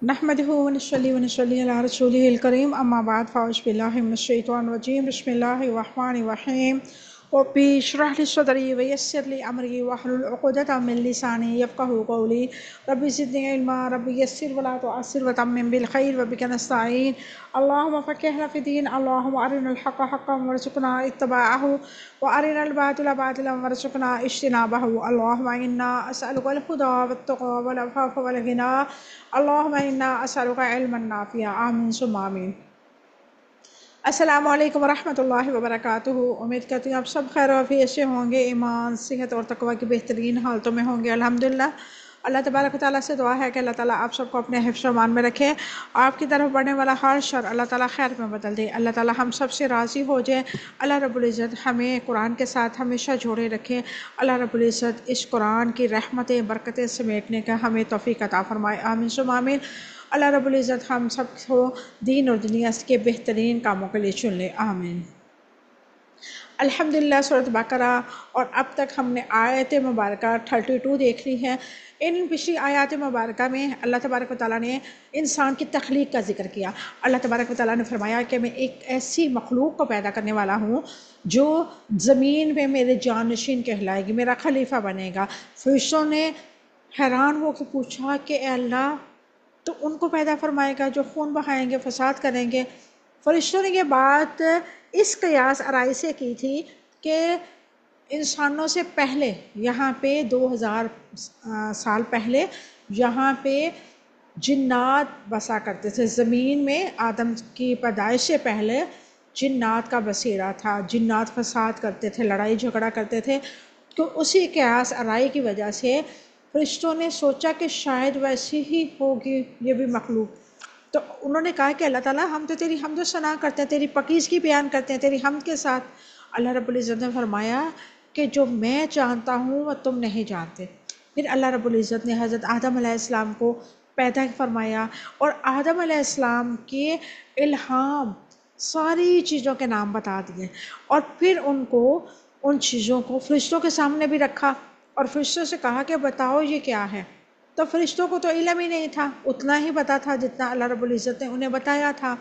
نحمده ونصلي على رسوله الكريم اما بعد فاعوذ بالله من الشيطان الرجيم بسم الله الرحمن الرحيم رب اشرح لي صدري ويسر لي امري واحلل عقدة من لساني يفقهوا قولي رب زدني علما رب يسر ولا تعسر وتمم بالخير وبك نستعين اللهم فقهنا في الدين اللهم ارنا الحق حقا وارزقنا اتباعه وارنا الباطل باطلا وارزقنا اجتنابه اللهم انا اسالك الهدى والتقى والعفاف والغنى اللهم انا اسالک علما نافعا آمین ثم آمین۔ السلام علیکم ورحمۃ اللہ وبرکاتہ۔ امید کرتی ہوں آپ سب خیر و عافیت سے ہوں گے، ایمان، صحت اور تقوی کی بہترین حالتوں میں ہوں گے الحمدللہ۔ اللہ تبارک و تعالیٰ سے دعا ہے کہ اللہ تعالیٰ آپ سب کو اپنے حفظ و امان میں رکھے، آپ کی طرف بڑھنے والا ہر شر اللہ تعالیٰ خیر میں بدل دے، اللہ تعالیٰ ہم سب سے راضی ہو جائے، اللہ رب العزت ہمیں قرآن کے ساتھ ہمیشہ جوڑے رکھے، اللہ رب العزت اس قرآن کی رحمتیں برکتیں سمیٹنے کا ہمیں توفیق عطا فرمائے آمین ثم آمین۔ اللہ رب العزت ہم سب کو دین اور دنیا کے بہترین کاموں کے لیے چن لے آمین۔ الحمدللہ سورۃ بقرہ، اور اب تک ہم نے آیت مبارکہ 32 دیکھ لی ہے۔ ان پچھلی آیات مبارکہ میں اللہ تبارک و تعالیٰ نے انسان کی تخلیق کا ذکر کیا۔ اللہ تبارک و تعالیٰ نے فرمایا کہ میں ایک ایسی مخلوق کو پیدا کرنے والا ہوں جو زمین میں میرے جانشین کہلائے گی، میرا خلیفہ بنے گا۔ فرشتوں نے حیران ہو کے پوچھا کہ اے اللہ، تو ان کو پیدا فرمائے گا جو خون بہائیں گے، فساد کریں گے؟ فرشتوں نے یہ بات اس قیاس آرائی سے کی تھی کہ انسانوں سے پہلے، یہاں پہ 2000 سال پہلے یہاں پہ جنات بسا کرتے تھے زمین میں۔ آدم کی پیدائش سے پہلے جنات کا بسیرا تھا، جنات فساد کرتے تھے، لڑائی جھگڑا کرتے تھے۔ تو اسی قیاس آرائی کی وجہ سے فرشتوں نے سوچا کہ شاید ویسی ہی ہوگی یہ بھی مخلوق۔ تو انہوں نے کہا کہ اللہ تعالیٰ، ہم تو تیری حمد و ثنا کرتے ہیں، تیری پاکیزگی بیان کرتے ہیں تیری حمد کے ساتھ۔ اللہ رب العزت نے فرمایا کہ جو میں جانتا ہوں وہ تم نہیں جانتے۔ پھر اللہ رب العزت نے حضرت آدم علیہ السلام کو پیدا فرمایا، اور آدم علیہ السلام کے الہام ساری چیزوں کے نام بتا دیے، اور پھر ان کو ان چیزوں کو فرشتوں کے سامنے بھی رکھا، اور فرشتوں سے کہا کہ بتاؤ یہ کیا ہے۔ تو فرشتوں کو تو علم ہی نہیں تھا، اتنا ہی پتا تھا جتنا اللہ رب العزت نے انہیں بتایا تھا۔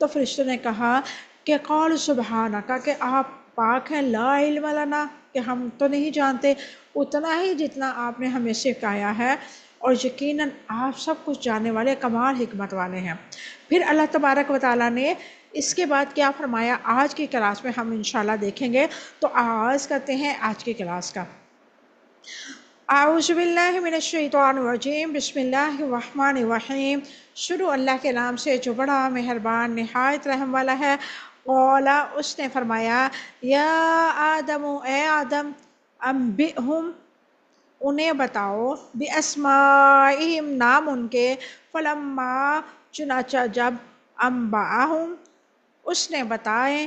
تو فرشتوں نے کہا کہ قال سبحانک، کہ آپ پاک ہیں، لا علم لنا، کہ ہم تو نہیں جانتے، اتنا ہی جتنا آپ نے ہمیں سکھایا ہے، اور یقیناً آپ سب کچھ جاننے والے کمال حکمت والے ہیں۔ پھر اللہ تبارک و تعالیٰ نے اس کے بعد کیا فرمایا، آج کی کلاس میں ہم انشاءاللہ دیکھیں گے۔ تو آغاز کرتے ہیں آج کی کلاس کا۔ اعوذ باللہ من الشیطان الرجیم بسم اللہ الرحمن الرحیم۔ شروع اللہ کے نام سے جو بڑا مہربان نہایت رحم والا ہے۔ قولا، اس نے فرمایا، یا آدم، اے آدم، انبئہم، انہیں بتاؤ، باسمائہم، نام ان کے، فلما، چنانچہ جب، انبأہم، اس نے بتائے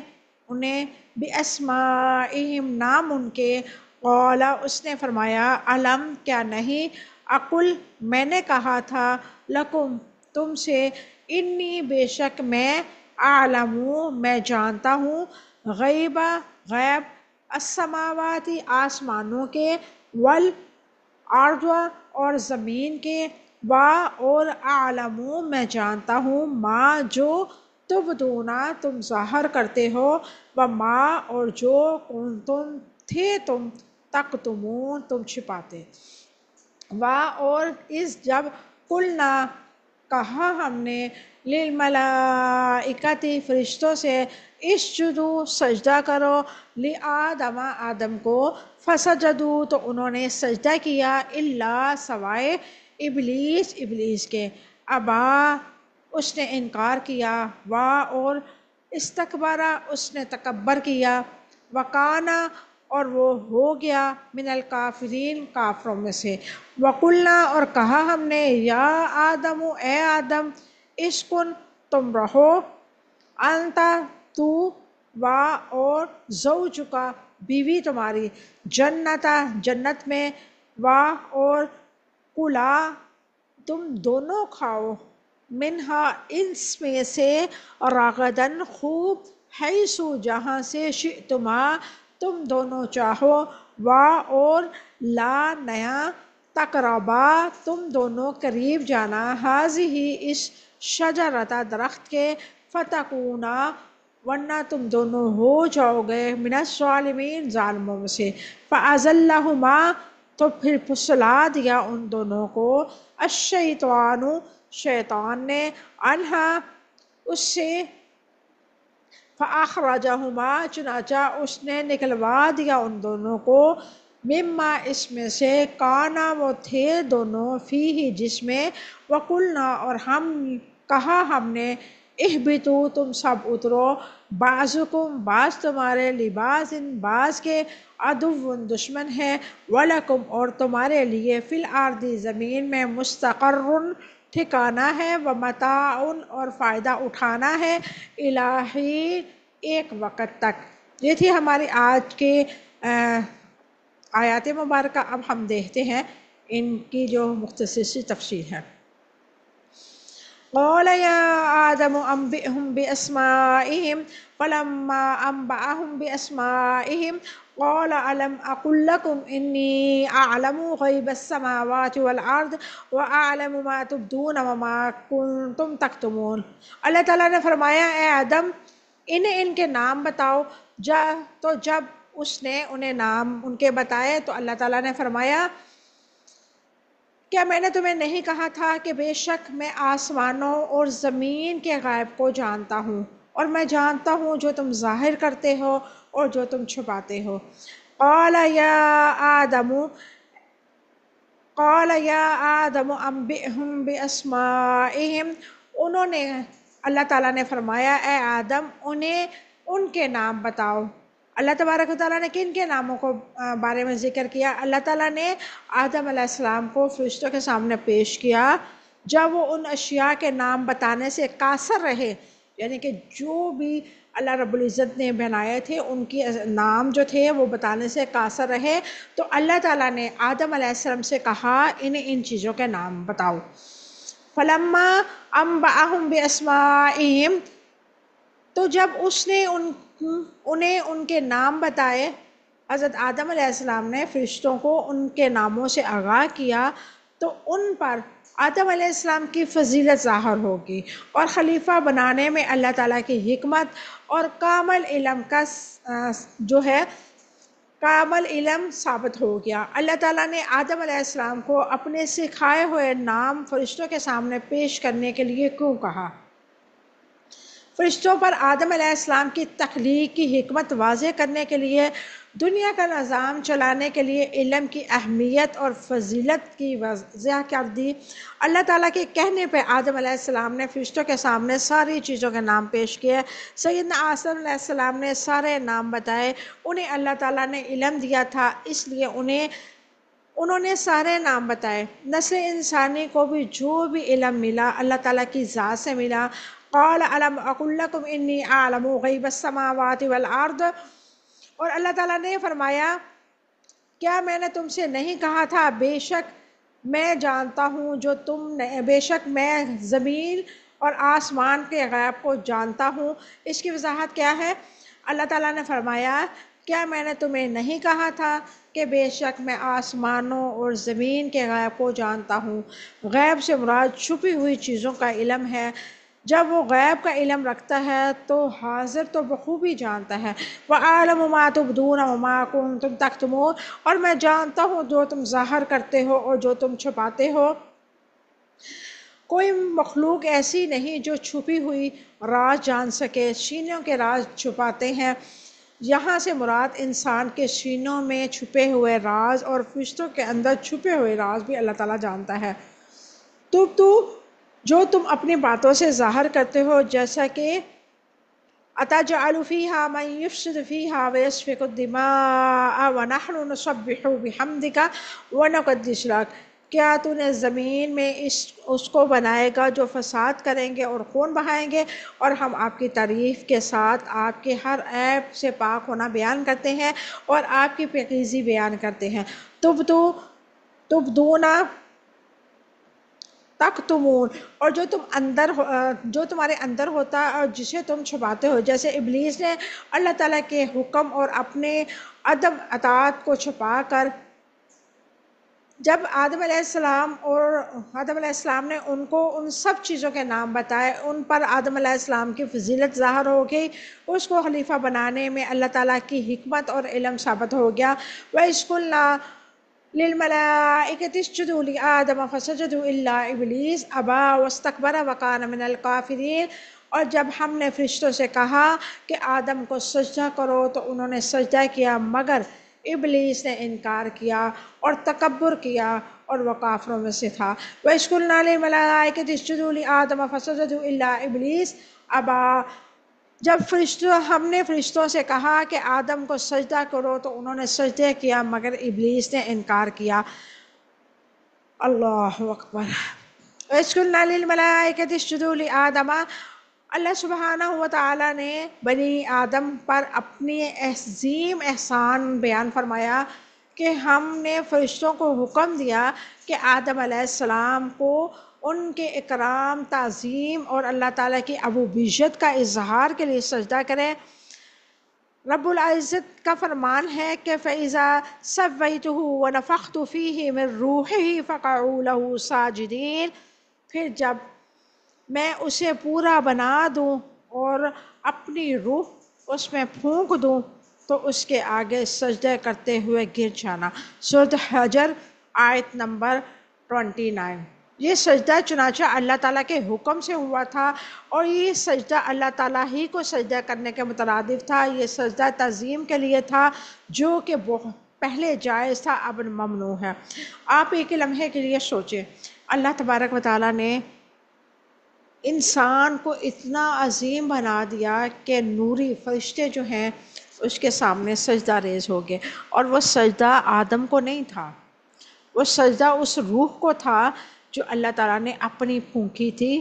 انہیں، باسمائہم، نام ان کے، قولا، اس نے فرمایا، علم، کیا نہیں، اقل، میں نے کہا تھا، لکم، تم سے، انی، بے شک میں، اعلم، میں جانتا ہوں، غیب، غیب، السماوات، آسمانوں کے، والارض، اور زمین کے، اور اعلم، میں جانتا ہوں، ما، جو، تبدون، تم ظاہر کرتے ہو، وما، اور جو، کنتم، تھے تم، تکتمون، تم چھپاتے۔ اور اس جب، قلنا، کہا ہم نے، للملائکۃ، فرشتوں سے، اسجدوا، سجدہ کرو، لآدم، آدم کو، فسجدوا، تو انہوں نے سجدہ کیا، الا، سوائے، ابلیس، ابلیس کے، ابا، اس نے انکار کیا، اور استکبارہ، اس نے تکبر کیا، وکانا، اور وہ ہو گیا، من الکافرین، کافروں میں سے، وقلنا، اور کہا ہم نے، یا آدم، اے آدم، اسکن، تم رہو، انت، تو، اور زوجکا، بیوی تمہاری، جنتا، جنت میں، اور کلا، تم دونوں کھاؤ، منہا، اس میں سے، رغدن، خوب، حیثو، جہاں سے، شئتما، تم دونوں چاہو، اور لا، نیا، تقربا تم دونوں قریب جانا، حاضی اس شجرتا درخت کے، فتکونا ورنہ تم دونوں ہو جاؤ گے من الظالمین ظالموں میں سے، فازلہما تو پھر پھسلا دیا ان دونوں کو، الشیطان شیطان نے، عنہا اس سے، فاخرجہما چنانچہ اس نے نکلوا دیا ان دونوں کو، مما اس میں سے، کانا وہ تھے دونوں، فیہ جس میں، وقلنا اور ہم کہا ہم نے، اہبتو تم سب اترو، بعضکم بعض تمہارے، لبعض بعض کے، عدو دشمن ہے، ولکم اور تمہارے لیے، فی الارض زمین میں، مستقر ٹھکانا ہے، ومتاع اور فائدہ اٹھانا ہے، الہی ایک وقت تک۔ یہ تھی ہماری آج کے آیات مبارکہ۔ اب ہم دیکھتے ہیں ان کی جو مختصر سی تفسیر ہے۔ قال یا آدم انبئهم بأسمائهم فلما انبأهم بأسمائهم قال ألم أقل لكم إني أعلم غيب السماوات والأرض وأعلم ما تبدون وما كنتم تكتمون۔ اللہ تعالیٰ نے فرمایا اے آدم انہیں ان کے نام بتاؤ، تو جب اس نے انہیں نام ان کے بتائے تو اللہ تعالیٰ نے فرمایا کیا میں نے تمہیں نہیں کہا تھا کہ بے شک میں آسمانوں اور زمین کے غیب کو جانتا ہوں، اور میں جانتا ہوں جو تم ظاہر کرتے ہو اور جو تم چھپاتے ہو۔ قال یا آدم انبئهم باسمائهم، انہوں نے اللہ تعالیٰ نے فرمایا اے آدم انہیں ان کے نام بتاؤ۔ اللہ تبارک و تعالیٰ نے کن کے ناموں کو بارے میں ذکر کیا؟ اللہ تعالیٰ نے آدم علیہ السلام کو فرشتوں کے سامنے پیش کیا جب وہ ان اشیاء کے نام بتانے سے قاصر رہے، یعنی کہ جو بھی اللہ رب العزت نے بنائے تھے ان کی نام جو تھے وہ بتانے سے قاصر رہے، تو اللہ تعالیٰ نے آدم علیہ السلام سے کہا انہیں ان چیزوں کے نام بتاؤ۔ فلما انبأهم باسمائهم، تو جب اس نے انہیں ان کے نام بتائے، حضرت آدم علیہ السلام نے فرشتوں کو ان کے ناموں سے آگاہ کیا، تو ان پر آدم علیہ السلام کی فضیلت ظاہر ہوگی اور خلیفہ بنانے میں اللہ تعالیٰ کی حکمت اور کامل علم کا جو ہے کامل علم ثابت ہو گیا۔ اللہ تعالیٰ نے آدم علیہ السلام کو اپنے سکھائے ہوئے نام فرشتوں کے سامنے پیش کرنے کے لیے کیوں کہا؟ فرشتوں پر آدم علیہ السلام کی تخلیق کی حکمت واضح کرنے کے لیے، دنیا کا نظام چلانے کے لیے علم کی اہمیت اور فضیلت کی واضح کر دی۔ اللہ تعالیٰ کے کہنے پہ آدم علیہ السلام نے فرشتوں کے سامنے ساری چیزوں کے نام پیش کیے۔ سیدنا آدم علیہ السلام نے سارے نام بتائے، انہیں اللہ تعالیٰ نے علم دیا تھا، اس لیے انہوں نے سارے نام بتائے۔ نسل انسانی کو بھی جو بھی علم ملا اللہ تعالیٰ کی ذات سے ملا۔ قال الم اقل لکم انی اعلم غیب السماوات والارض، اور اللہ تعالیٰ نے فرمایا کیا میں نے تم سے نہیں کہا تھا بے شک میں جانتا ہوں جو بے شک میں زمین اور آسمان کے غیب کو جانتا ہوں۔ اس کی وضاحت کیا ہے؟ اللہ تعالیٰ نے فرمایا کیا میں نے تمہیں نہیں کہا تھا کہ بے شک میں آسمانوں اور زمین کے غیب کو جانتا ہوں۔ غیب سے مراد چھپی ہوئی چیزوں کا علم ہے۔ جب وہ غیب کا علم رکھتا ہے تو حاضر تو بخوبی جانتا ہے۔ وَأَعْلَمُ مَا تُبْدُونَ وَمَا كُنتُمْ تَكْتُمُونَ، اور میں جانتا ہوں جو تم ظاہر کرتے ہو اور جو تم چھپاتے ہو۔ کوئی مخلوق ایسی نہیں جو چھپی ہوئی راز جان سکے، سینوں کے راز چھپاتے ہیں۔ یہاں سے مراد انسان کے سینوں میں چھپے ہوئے راز اور فرشتوں کے اندر چھپے ہوئے راز بھی اللہ تعالیٰ جانتا ہے۔ تو جو تم اپنی باتوں سے ظاہر کرتے ہو، جیسا کہ أَتَجْعَلُ فِيهَا مَن يُفْسِدُ فِيهَا وَيَسْفِكُ الدِّمَاءَ وَنَحْنُ نُسَبِّحُ بِحَمْدِكَ وَنُقَدِّسُ لَكَ، کیا تو نے زمین میں اس کو بنائے گا جو فساد کریں گے اور خون بہائیں گے، اور ہم آپ کی تعریف کے ساتھ آپ کے ہر عیب سے پاک ہونا بیان کرتے ہیں اور آپ کی پاکیزگی بیان کرتے ہیں۔ تبدون تکتمون، اور جو تمہارے اندر ہوتا ہے اور جسے تم چھپاتے ہو، جیسے ابلیس نے اللہ تعالیٰ کے حکم اور اپنے عدم اطاعت کو چھپا کر جب آدم علیہ السلام نے ان کو ان سب چیزوں کے نام بتائے، ان پر آدم علیہ السلام کی فضیلت ظاہر ہو گئی، اس کو خلیفہ بنانے میں اللہ تعالیٰ کی حکمت اور علم ثابت ہو گیا۔ وَإِذْ قُلْنَا لِلْمَلَائِكَةِ اسْجُدُوا لِآدَمَ فَسَجَدُوا إِلَّا إِبْلِيسَ أَبَىٰ وَاسْتَكْبَرَ وَكَانَ مِنَ الْكَافِرِينَ، اور جب ہم نے فرشتوں سے کہا کہ آدم کو سجدہ کرو تو انہوں نے سجدہ کیا، مگر ابلیس نے انکار کیا اور تکبر کیا اور وہ کافروں میں سے تھا۔ وَإِذْ قُلْنَا لِلْمَلَائِكَةِ اسْجُدُوا لِآدَمَ فَسَجَدُوا إِلَّا إِبْلِيسَ أَبَىٰ، جب ہم نے فرشتوں سے کہا کہ آدم کو سجدہ کرو تو انہوں نے سجدہ کیا مگر ابلیس نے انکار کیا۔ اللہ اکبر۔ وَإِذْ قُلْنَا لِلْمَلَائِكَةِ اسْجُدُوا لِآدَمَ، اللہ سبحانہ و تعالیٰ نے بنی آدم پر اپنی عظیم احسان بیان فرمایا کہ ہم نے فرشتوں کو حکم دیا کہ آدم علیہ السلام کو ان کے اکرام، تعظیم اور اللہ تعالیٰ کی ابوبیت کا اظہار کے لیے سجدہ کریں۔ رب العزت کا فرمان ہے کہ فَإِذَا سَوَّيْتُهُ وَنَفَخْتُ فِيهِ مِن رُّوحِي فَقَعُوا لَهُ سَاجِدِينَ، پھر جب میں اسے پورا بنا دوں اور اپنی روح اس میں پھونک دوں تو اس کے آگے سجدہ کرتے ہوئے گر جانا۔ سورۃ حجر آیت نمبر 29۔ یہ سجدہ چنانچہ اللہ تعالیٰ کے حکم سے ہوا تھا اور یہ سجدہ اللہ تعالیٰ ہی کو سجدہ کرنے کے مترادف تھا۔ یہ سجدہ تعظیم کے لیے تھا جو کہ پہلے جائز تھا، اب ممنوع ہے۔ آپ ایک لمحے کے لیے سوچیں، اللہ تبارک و تعالیٰ نے انسان کو اتنا عظیم بنا دیا کہ نوری فرشتے جو ہیں اس کے سامنے سجدہ ریز ہو گئے، اور وہ سجدہ آدم کو نہیں تھا، وہ سجدہ اس روح کو تھا جو اللہ تعالیٰ نے اپنی پھونکی تھی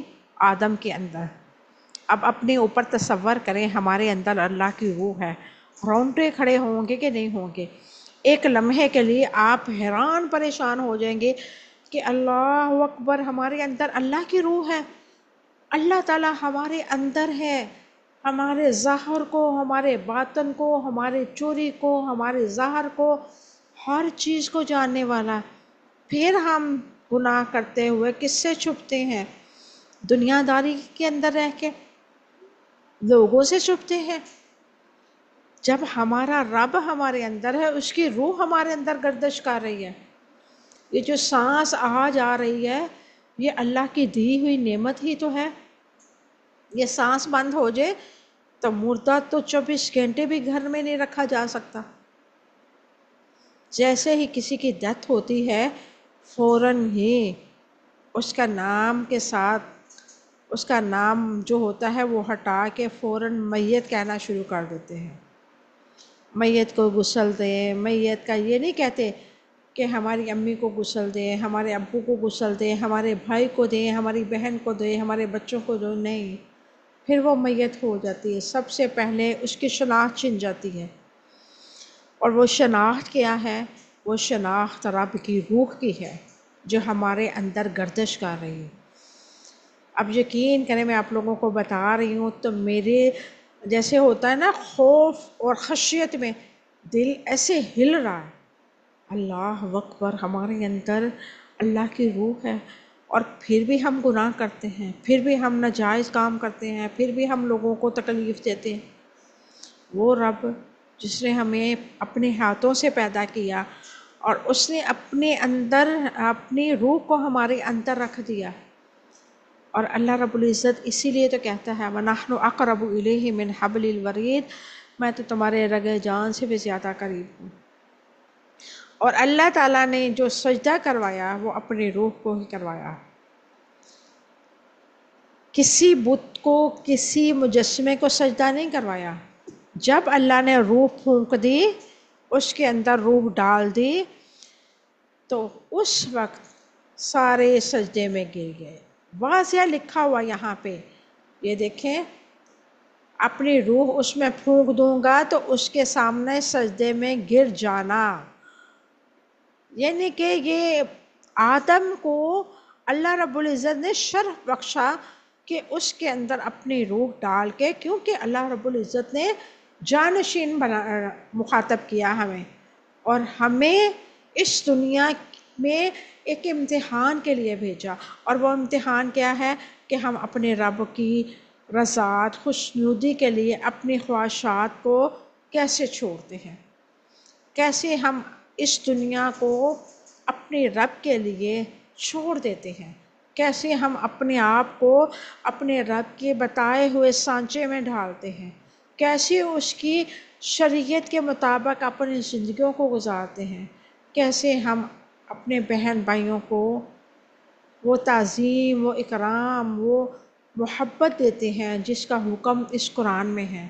آدم کے اندر۔ اب اپنے اوپر تصور کریں، ہمارے اندر اللہ کی روح ہے، رونگٹے کھڑے ہوں گے کہ نہیں ہوں گے؟ ایک لمحے کے لیے آپ حیران پریشان ہو جائیں گے کہ اللہ اکبر، ہمارے اندر اللہ کی روح ہے، اللہ تعالیٰ ہمارے اندر ہے، ہمارے ظاہر کو، ہمارے باطن کو، ہمارے چوری کو، ہمارے ظاہر کو، ہر چیز کو جاننے والا۔ پھر ہم گناہ کرتے ہوئے کس سے چھپتے ہیں؟ دنیا داری کے اندر رہ کے لوگوں سے چھپتے ہیں۔ جب ہمارا رب ہمارے اندر ہے، اس کی روح ہمارے اندر گردش کر رہی ہے۔ یہ جو سانس آج آ رہی ہے یہ اللہ کی دی ہوئی نعمت ہی تو ہے۔ یہ سانس بند ہو جائے تو مردہ تو 24 گھنٹے بھی گھر میں نہیں رکھا جا سکتا۔ جیسے ہی کسی کی ڈیتھ ہوتی ہے فوراً ہی اس کا نام کے ساتھ اس کا نام جو ہوتا ہے وہ ہٹا کے فوراً میت کہنا شروع کر دیتے ہیں۔ میت کو غسل دیں، میت کا یہ نہیں کہتے کہ ہماری امی کو غسل دیں، ہمارے ابو کو غسل دیں، ہمارے بھائی کو دیں، ہماری بہن کو دیں، ہمارے بچوں کو دیں، نہیں، پھر وہ میت ہو جاتی ہے۔ سب سے پہلے اس کی شناخت چھن جاتی ہے، اور وہ شناخت کیا ہے؟ وہ شناخت رب کی روح کی ہے جو ہمارے اندر گردش کر رہی ہے۔ اب یقین کریں میں آپ لوگوں کو بتا رہی ہوں تو میرے جیسے ہوتا ہے نا خوف اور خشیت میں دل ایسے ہل رہا ہے۔ اللہ اکبر، ہمارے اندر اللہ کی روح ہے اور پھر بھی ہم گناہ کرتے ہیں، پھر بھی ہم ناجائز کام کرتے ہیں، پھر بھی ہم لوگوں کو تکلیف دیتے ہیں۔ وہ رب جس نے ہمیں اپنے ہاتھوں سے پیدا کیا اور اس نے اپنے اندر اپنی روح کو ہمارے اندر رکھ دیا، اور اللہ رب العزت اسی لیے تو کہتا ہے وَنَحْنُ أَقْرَبُ إِلَيْهِ مِنْ حَبْلِ الْوَرِيدِ، میں تو تمہارے رگِ جان سے بھی زیادہ قریب ہوں۔ اور اللہ تعالیٰ نے جو سجدہ کروایا وہ اپنی روح کو ہی کروایا، کسی بت کو، کسی مجسمے کو سجدہ نہیں کروایا۔ جب اللہ نے روح پھونک دی، اس کے اندر روح ڈال دی، تو اس وقت سارے سجدے میں گر گئے۔ واضح لکھا ہوا یہاں پہ، یہ دیکھیں، اپنی روح اس میں پھونک دوں گا تو اس کے سامنے سجدے میں گر جانا، یعنی کہ یہ آدم کو اللہ رب العزت نے شرف بخشا کہ اس کے اندر اپنی روح ڈال کے، کیونکہ اللہ رب العزت نے جانشین مخاطب کیا ہمیں، اور ہمیں اس دنیا میں ایک امتحان کے لیے بھیجا، اور وہ امتحان کیا ہے کہ ہم اپنے رب کی رضات خوشنودی کے لیے اپنی خواہشات کو کیسے چھوڑتے ہیں، کیسے ہم اس دنیا کو اپنے رب کے لیے چھوڑ دیتے ہیں، کیسے ہم اپنے آپ کو اپنے رب کے بتائے ہوئے سانچے میں ڈھالتے ہیں، کیسے اس کی شریعت کے مطابق اپنی زندگیوں کو گزارتے ہیں، کیسے ہم اپنے بہن بھائیوں کو وہ تعظیم، وہ اکرام، وہ محبت دیتے ہیں جس کا حکم اس قرآن میں ہے۔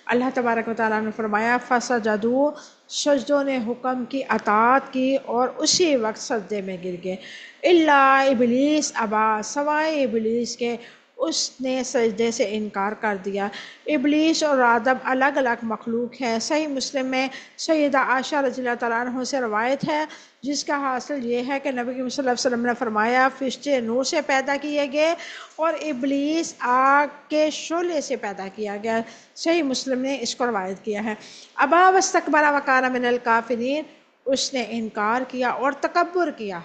اللہ تبارک و تعالیٰ نے فرمایا فسجدوا، سجدوں نے حکم کی اطاعت کی اور اسی وقت سجدے میں گر گئے، الا ابلیس ابا، سوائے ابلیس کے، اس نے سجدے سے انکار کر دیا۔ ابلیس اور آدم الگ الگ مخلوق ہے۔ صحیح مسلم میں سیدہ عائشہ رضی اللہ تعالیٰ عنہ سے روایت ہے، جس کا حاصل یہ ہے کہ نبی کریم صلی اللہ علیہ وسلم نے فرمایا فرشتے نور سے پیدا کیے گئے اور ابلیس آگ کے شعلے سے پیدا کیا گیا۔ صحیح مسلم نے اس کو روایت کیا ہے۔ ابا واستکبر وکان من الکافرین، اس نے انکار کیا اور تکبر کیا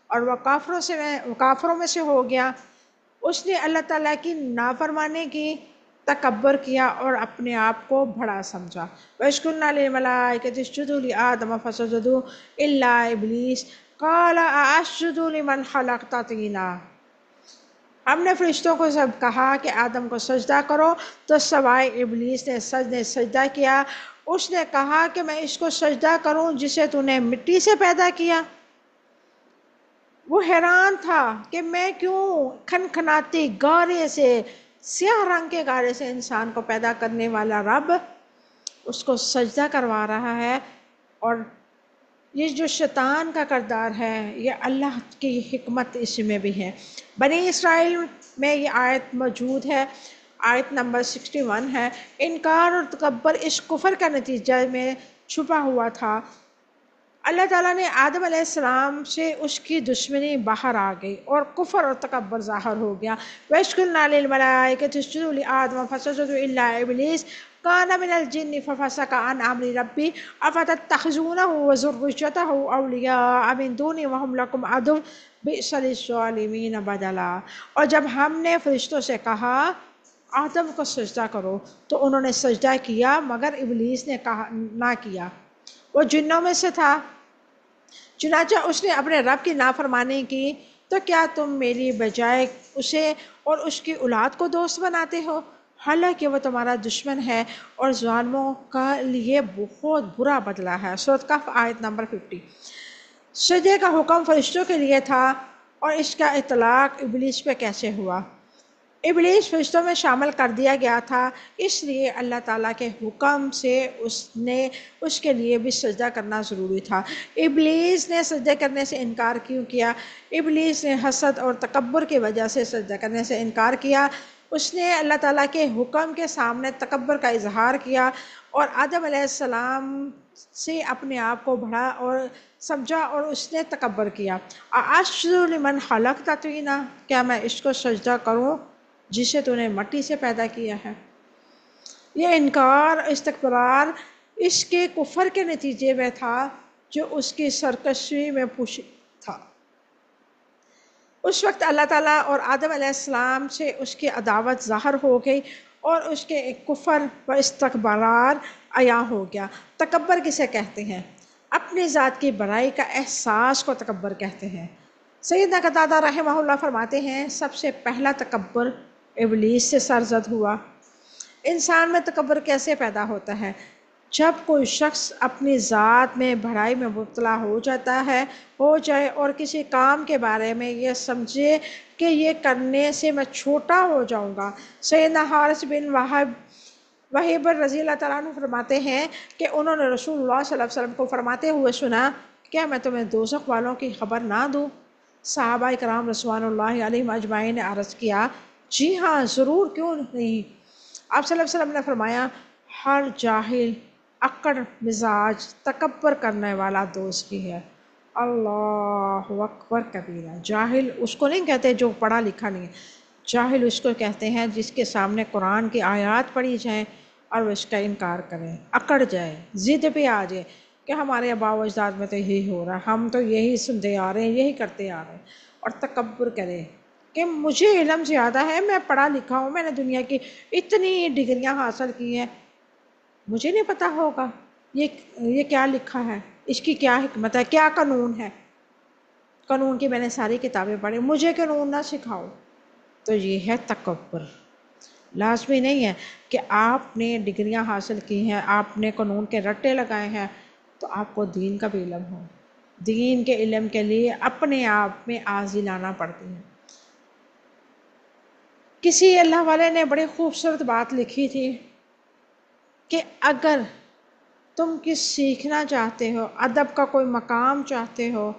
اور وہ کافروں میں سے ہو گیا۔ اس نے اللہ تعالیٰ کی نافرمانی کی، تکبر کیا اور اپنے آپ کو بڑا سمجھا۔ وَإِذْ لِلْمَلَائِكَةِ اسْجُدُوا لِآدَمَ فَسَجَدُوا إِلَّا إِبْلِيسَ قَالَ أَأَسْجُدُ لِمَنْ خَلَقْتَ طِينًا، ہم نے فرشتوں کو سب کہا کہ آدم کو سجدہ کرو تو سوائے ابلیس نے سجدہ کیا۔ اس نے کہا کہ میں اس کو سجدہ کروں جسے تو نے مٹی سے پیدا کیا۔ وہ حیران تھا کہ میں کیوں کھنکھناتی گارے سے، سیاہ رنگ کے گارے سے انسان کو پیدا کرنے والا رب اس کو سجدہ کروا رہا ہے، اور یہ جو شیطان کا کردار ہے یہ اللہ کی حکمت اس میں بھی ہے۔ بنی اسرائیل میں یہ آیت موجود ہے، آیت نمبر 61 ہے۔ انکار اور تکبر اس کفر کا نتیجہ میں چھپا ہوا تھا۔ اللہ تعالیٰ نے آدم علیہ السلام سے اس کی دشمنی باہر آ گئی اور کفر اور تکبر ظاہر ہو گیا۔ وَإِذْ قُلْنَا لِلْمَلَائِكَةِ اسْجُدُوا لِآدَمَ فَسَجَدُوا إِلَّا إِبْلِيسَ كَانَ مِنَ الْجِنِّ فَفَسَقَ عَنْ أَمْرِ رَبِّهِ أَفَتَتَّخِذُونَهُ وَذُرِّيَّتَهُ أَوْلِيَاءَ مِن دُونِي وَهُمْ لَكُمْ عَدُوٌّ بِئْسَ لِلظَّالِمِينَ بَدَلًا۔ اور جب ہم نے فرشتوں سے کہا آدم کو سجدہ کرو تو انہوں نے سجدہ کیا مگر ابلیس نے کہا نہ کیا، وہ جنوں میں سے تھا، چنانچہ اس نے اپنے رب کی نافرمانی کی۔ تو کیا تم میری بجائے اسے اور اس کی اولاد کو دوست بناتے ہو، حالانکہ وہ تمہارا دشمن ہے اور ظالموں کا لیے بہت برا بدلہ ہے۔ سورۃ کہف آیت نمبر 50۔ سجدے کا حکم فرشتوں کے لیے تھا، اور اس کا اطلاق ابلیس پہ کیسے ہوا؟ ابلیس فرشتوں میں شامل کر دیا گیا تھا، اس لیے اللہ تعالیٰ کے حکم سے اس کے لیے بھی سجدہ کرنا ضروری تھا۔ ابلیس نے سجدے کرنے سے انکار کیوں کیا؟ ابلیس نے حسد اور تکبر کی وجہ سے سجدہ کرنے سے انکار کیا۔ اس نے اللہ تعالیٰ کے حکم کے سامنے تکبر کا اظہار کیا اور آدم علیہ السلام سے اپنے آپ کو بڑا اور سمجھا اور اس نے تکبر کیا۔ أَأَسْجُدُ لِمَنْ خَلَقْتَ طِينًا، کیا میں اس کو سجدہ کروں جسے تو نے مٹی سے پیدا کیا ہے؟ یہ انکار، استکبار اس کے کفر کے نتیجے میں تھا جو اس کی سرکشی میں پوشی تھا۔ اس وقت اللہ تعالیٰ اور آدم علیہ السلام سے اس کی عداوت ظاہر ہو گئی اور اس کے ایک کفر و استکبار عیاں ہو گیا۔ تکبر کسے کہتے ہیں؟ اپنی ذات کی بڑائی کا احساس کو تکبر کہتے ہیں۔ سیدنا قتادہ رحمہ اللہ فرماتے ہیں سب سے پہلا تکبر ابلیس سے سرزد ہوا۔ انسان میں تکبر کیسے پیدا ہوتا ہے؟ جب کوئی شخص اپنی ذات میں بڑائی میں مبتلا ہو جائے اور کسی کام کے بارے میں یہ سمجھے کہ یہ کرنے سے میں چھوٹا ہو جاؤں گا۔ سیدنا حارث بن وہیب رضی اللہ تعالیٰ عنہ فرماتے ہیں کہ انہوں نے رسول اللہ صلی اللہ علیہ وسلم کو فرماتے ہوئے سنا، کیا میں تمہیں دوزخ والوں کی خبر نہ دوں؟ صحابہ کرام رضوان اللہ علیہم اجمعین نے عرض کیا، جی ہاں ضرور، کیوں نہیں۔ آپ صلی اللہ علیہ وسلم نے فرمایا، ہر جاہل اکڑ مزاج تکبر کرنے والا دوست بھی ہے۔ اللہ اکبر کبیرہ۔ جاہل اس کو نہیں کہتے جو پڑھا لکھا نہیں ہے، جاہل اس کو کہتے ہیں جس کے سامنے قرآن کی آیات پڑھی جائیں اور وہ اس کا انکار کرے، اکڑ جائے، ضد پہ آ جائے، کہ ہمارے آباء و اجداد میں تو یہی ہو رہا ہے، ہم تو یہی سنتے آ رہے ہیں، یہی کرتے آ رہے ہیں، اور تکبر کرے کہ مجھے علم زیادہ ہے، میں پڑھا لکھا ہوں، میں نے دنیا کی اتنی ڈگریاں حاصل کی ہیں، مجھے نہیں پتا ہوگا یہ کیا لکھا ہے، اس کی کیا حکمت ہے، کیا قانون ہے، قانون کی میں نے ساری کتابیں پڑھی، مجھے قانون نہ سکھاؤ۔ تو یہ ہے تکبر۔ لازمی نہیں ہے کہ آپ نے ڈگریاں حاصل کی ہیں، آپ نے قانون کے رٹے لگائے ہیں تو آپ کو دین کا بھی علم ہو۔ دین کے علم کے لیے اپنے آپ میں آزی لانا پڑتی ہے۔ کسی اللہ والے نے بڑی خوبصورت بات لکھی تھی کہ اگر تم کچھ سیکھنا چاہتے ہو، ادب کا کوئی مقام چاہتے ہو،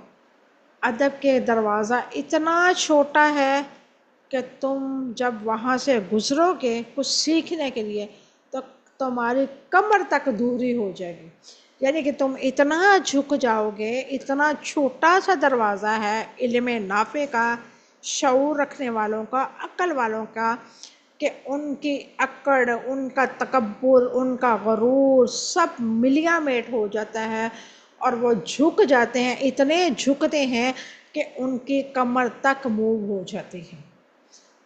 ادب کے دروازہ اتنا چھوٹا ہے کہ تم جب وہاں سے گزرو گے کچھ سیکھنے کے لیے تو تمہاری کمر تک دوری ہو جائے گی، یعنی کہ تم اتنا جھک جاؤ گے، اتنا چھوٹا سا دروازہ ہے علم نافع کا، شعور رکھنے والوں کا، عقل والوں کا، کہ ان کی اکڑ، ان کا تکبر، ان کا غرور سب ملیاں میٹ ہو جاتا ہے، اور وہ جھک جاتے ہیں، اتنے جھکتے ہیں کہ ان کی کمر تک موو ہو جاتی ہے،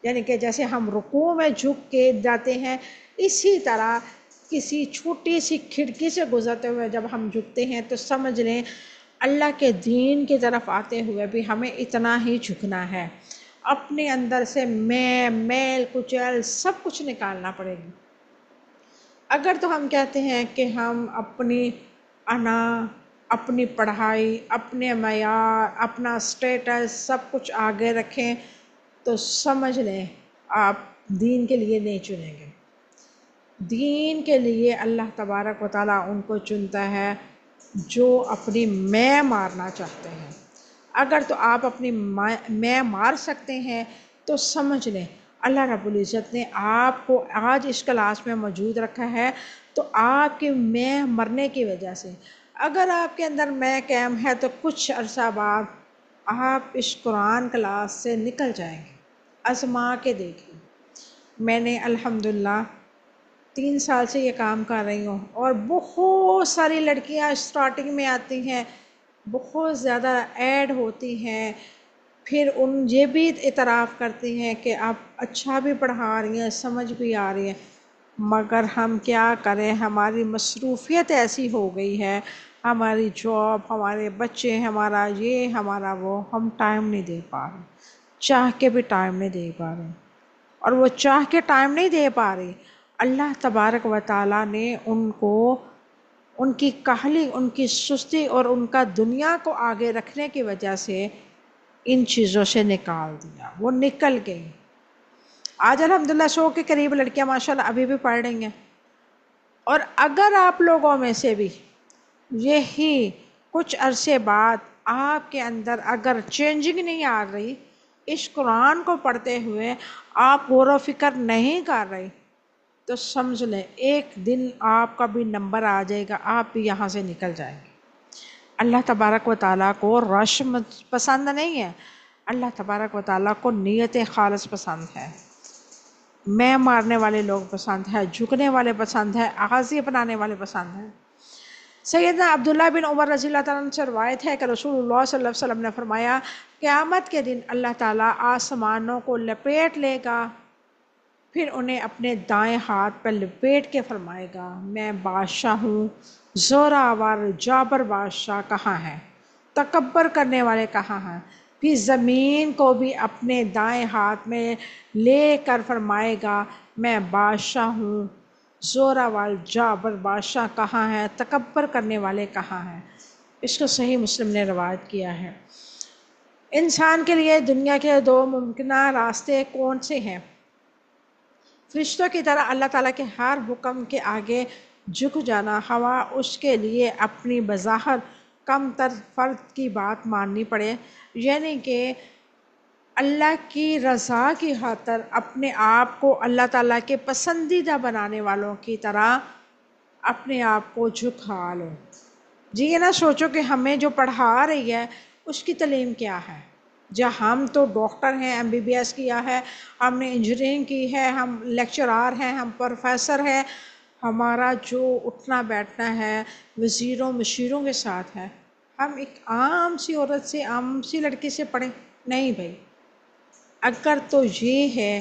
یعنی کہ جیسے ہم رکوع میں جھک کے جاتے ہیں، اسی طرح کسی چھوٹی سی کھڑکی سے گزرتے ہوئے جب ہم جھکتے ہیں تو سمجھ لیں اللہ کے دین کی طرف آتے ہوئے بھی ہمیں اتنا ہی جھکنا ہے، اپنے اندر سے میل کچیل سب کچھ نکالنا پڑے گی۔ اگر تو ہم کہتے ہیں کہ ہم اپنی انا، اپنی پڑھائی، اپنے معیار، اپنا سٹیٹس سب کچھ آگے رکھیں تو سمجھ لیں آپ دین کے لیے نہیں چنیں گے۔ دین کے لیے اللہ تبارک و تعالیٰ ان کو چنتا ہے جو اپنی میں مارنا چاہتے ہیں۔ اگر تو آپ اپنی میں مار سکتے ہیں تو سمجھ لیں اللہ رب العزت نے آپ کو آج اس کلاس میں موجود رکھا ہے تو آپ کی میں مرنے کی وجہ سے۔ اگر آپ کے اندر میں قائم ہے تو کچھ عرصہ بعد آپ اس قرآن کلاس سے نکل جائیں گے۔ آزما کے دیکھیں، میں نے الحمدللہ 3 سال سے یہ کام کر رہی ہوں، اور بہت ساری لڑکیاں اسٹارٹنگ میں آتی ہیں، بہت زیادہ ایڈ ہوتی ہیں، پھر یہ بھی اعتراف کرتی ہیں کہ آپ اچھا بھی پڑھا رہی ہیں، سمجھ بھی آ رہی ہے، مگر ہم کیا کریں، ہماری مصروفیت ایسی ہو گئی ہے، ہماری جاب، ہمارے بچے، ہمارا یہ، ہمارا وہ، ہم ٹائم نہیں دے پا رہے، چاہ کے بھی ٹائم نہیں دے پا رہے، اور وہ چاہ کے ٹائم نہیں دے پا رہے، اللہ تبارک و تعالیٰ نے ان کو ان کی کاہلی، ان کی سستی اور ان کا دنیا کو آگے رکھنے کی وجہ سے ان چیزوں سے نکال دیا، وہ نکل گئی۔ آج الحمدللہ 100 کے قریب لڑکیاں ماشاءاللہ ابھی بھی پڑھ رہی ہیں، اور اگر آپ لوگوں میں سے بھی یہی کچھ عرصے بعد آپ کے اندر اگر چینجنگ نہیں آ رہی، اس قرآن کو پڑھتے ہوئے آپ غور و فکر نہیں کر رہے، تو سمجھ لیں ایک دن آپ کا بھی نمبر آ جائے گا، آپ بھی یہاں سے نکل جائیں گے۔ اللہ تبارک و تعالیٰ کو رش پسند نہیں ہے، اللہ تبارک و تعالیٰ کو نیت خالص پسند ہے، میں مارنے والے لوگ پسند ہے، جھکنے والے پسند ہے، عاجزی اپنانے والے پسند ہیں۔ سیدنا عبداللہ بن عمر رضی اللہ تعالیٰ عنہ سے روایت ہے کہ رسول اللہ صلی اللہ علیہ وسلم نے فرمایا، قیامت کے دن اللہ تعالیٰ آسمانوں کو لپیٹ لے گا، پھر انہیں اپنے دائیں ہاتھ پر لپیٹ کے فرمائے گا، میں بادشاہ ہوں، زوراور جابر بادشاہ کہاں ہیں، تکبر کرنے والے کہاں ہیں، پھر زمین کو بھی اپنے دائیں ہاتھ میں لے کر فرمائے گا، میں بادشاہ ہوں، زوراور جابر بادشاہ کہاں ہیں، تکبر کرنے والے کہاں ہیں۔ اس کو صحیح مسلم نے روایت کیا ہے۔ انسان کے لیے دنیا کے 2 ممکنہ راستے کون سے ہیں؟ فرشتوں کی طرح اللہ تعالیٰ کے ہر حکم کے آگے جھک جانا، ہوا اس کے لیے اپنی بظاہر کم تر فرد کی بات ماننی پڑے، یعنی کہ اللہ کی رضا کی خاطر اپنے آپ کو اللہ تعالیٰ کے پسندیدہ بنانے والوں کی طرح اپنے آپ کو جھکا لو۔ جی یہ نہ سوچو کہ ہمیں جو پڑھا رہی ہے اس کی تعلیم کیا ہے، ہم تو ڈاکٹر ہیں، MBBS کیا ہے، ہم نے انجینئرنگ کی ہے، ہم لیکچرار ہیں، ہم پروفیسر ہیں، ہمارا جو اٹھنا بیٹھنا ہے وزیروں مشیروں کے ساتھ ہے، ہم ایک عام سی عورت سے، عام سی لڑکی سے پڑھیں؟ نہیں بھائی، اگر تو یہ ہے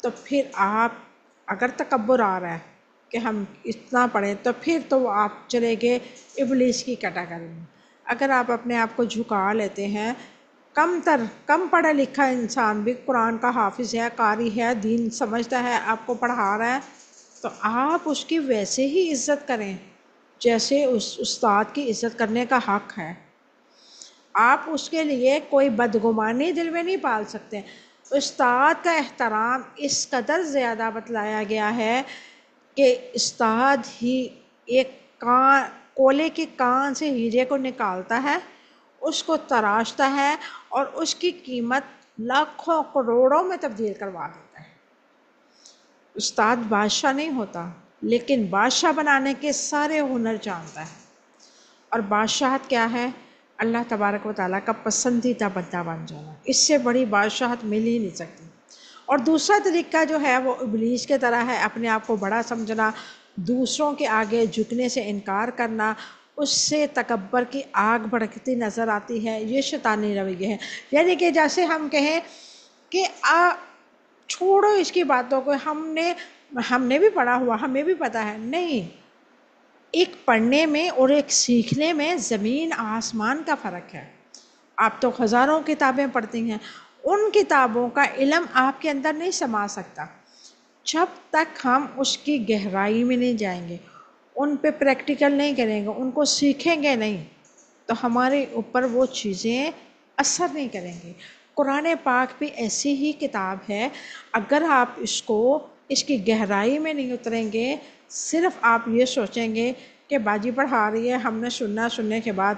تو پھر آپ، اگر تکبر آ رہا ہے کہ ہم اتنا پڑھیں تو پھر تو آپ چلے گئے ابلیس کی کیٹاگری میں۔ اگر آپ اپنے آپ کو جھکا لیتے ہیں، کم پڑھا لکھا انسان بھی قرآن کا حافظ ہے، قاری ہے، دین سمجھتا ہے، آپ کو پڑھا رہا ہے، تو آپ اس کی ویسے ہی عزت کریں جیسے اس استاد کی عزت کرنے کا حق ہے۔ آپ اس کے لیے کوئی بدگمانی دل میں نہیں پال سکتے۔ استاد کا احترام اس قدر زیادہ بتلایا گیا ہے کہ استاد ہی ایک کولے کے کان سے ہیرے کو نکالتا ہے، اس کو تراشتا ہے اور اس کی قیمت لاکھوں کروڑوں میں تبدیل کروا دیتا ہے۔ استاد بادشاہ نہیں ہوتا، لیکن بادشاہ بنانے کے سارے ہنر جانتا ہے۔ اور بادشاہت کیا ہے؟ اللہ تبارک و تعالیٰ کا پسندیدہ بندہ بن جانا، اس سے بڑی بادشاہت مل ہی نہیں سکتی۔ اور دوسرا طریقہ جو ہے وہ ابلیس کے طرح ہے، اپنے آپ کو بڑا سمجھنا، دوسروں کے آگے جھکنے سے انکار کرنا، اس سے تکبر کی آگ بھڑکتی نظر آتی ہے۔ یہ شیطانی رویہ ہے۔ یعنی کہ جیسے ہم کہیں کہ چھوڑو اس کی باتوں کو، ہم نے بھی پڑھا ہوا، ہمیں بھی پتہ ہے۔ نہیں، ایک پڑھنے میں اور ایک سیکھنے میں زمین آسمان کا فرق ہے۔ آپ تو ہزاروں کتابیں پڑھتی ہیں، ان کتابوں کا علم آپ کے اندر نہیں سما سکتا جب تک ہم اس کی گہرائی میں نہیں جائیں گے، ان پہ پریکٹیکل نہیں کریں گے، ان کو سیکھیں گے نہیں، تو ہمارے اوپر وہ چیزیں اثر نہیں کریں گی۔ قرآن پاک بھی ایسی ہی کتاب ہے، اگر آپ اس کی گہرائی میں نہیں اتریں گے، صرف آپ یہ سوچیں گے کہ باجی پڑھا رہی ہے، ہم نے سننے کے بعد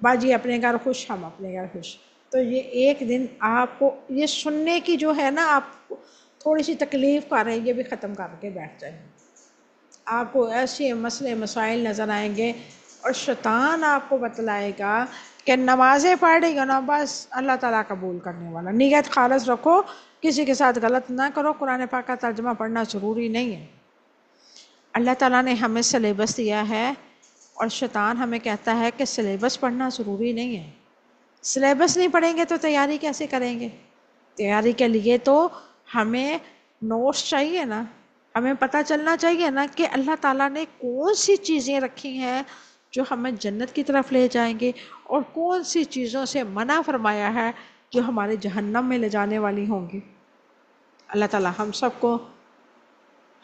باجی اپنے گھر خوش، ہم اپنے گھر خوش، تو یہ ایک دن آپ کو یہ سننے کی جو ہے نا، آپ تھوڑی سی تکلیف کر رہے ہیں، یہ بھی ختم کر کے بیٹھ جائیں گے۔ آپ کو ایسے مسئلے مسائل نظر آئیں گے اور شیطان آپ کو بتلائے گا کہ نمازیں پڑھے گا نا، بس اللہ تعالیٰ قبول کرنے والا، نیت خالص رکھو، کسی کے ساتھ غلط نہ کرو، قرآن پاک کا ترجمہ پڑھنا ضروری نہیں ہے۔ اللہ تعالیٰ نے ہمیں سلیبس دیا ہے اور شیطان ہمیں کہتا ہے کہ سلیبس پڑھنا ضروری نہیں ہے۔ سلیبس نہیں پڑھیں گے تو تیاری کیسے کریں گے؟ تیاری کے لیے تو ہمیں نوٹس چاہیے نا، ہمیں پتہ چلنا چاہیے نا کہ اللہ تعالیٰ نے کون سی چیزیں رکھی ہیں جو ہمیں جنت کی طرف لے جائیں گے، اور کون سی چیزوں سے منع فرمایا ہے جو ہمارے جہنم میں لے جانے والی ہوں گی۔ اللہ تعالیٰ ہم سب کو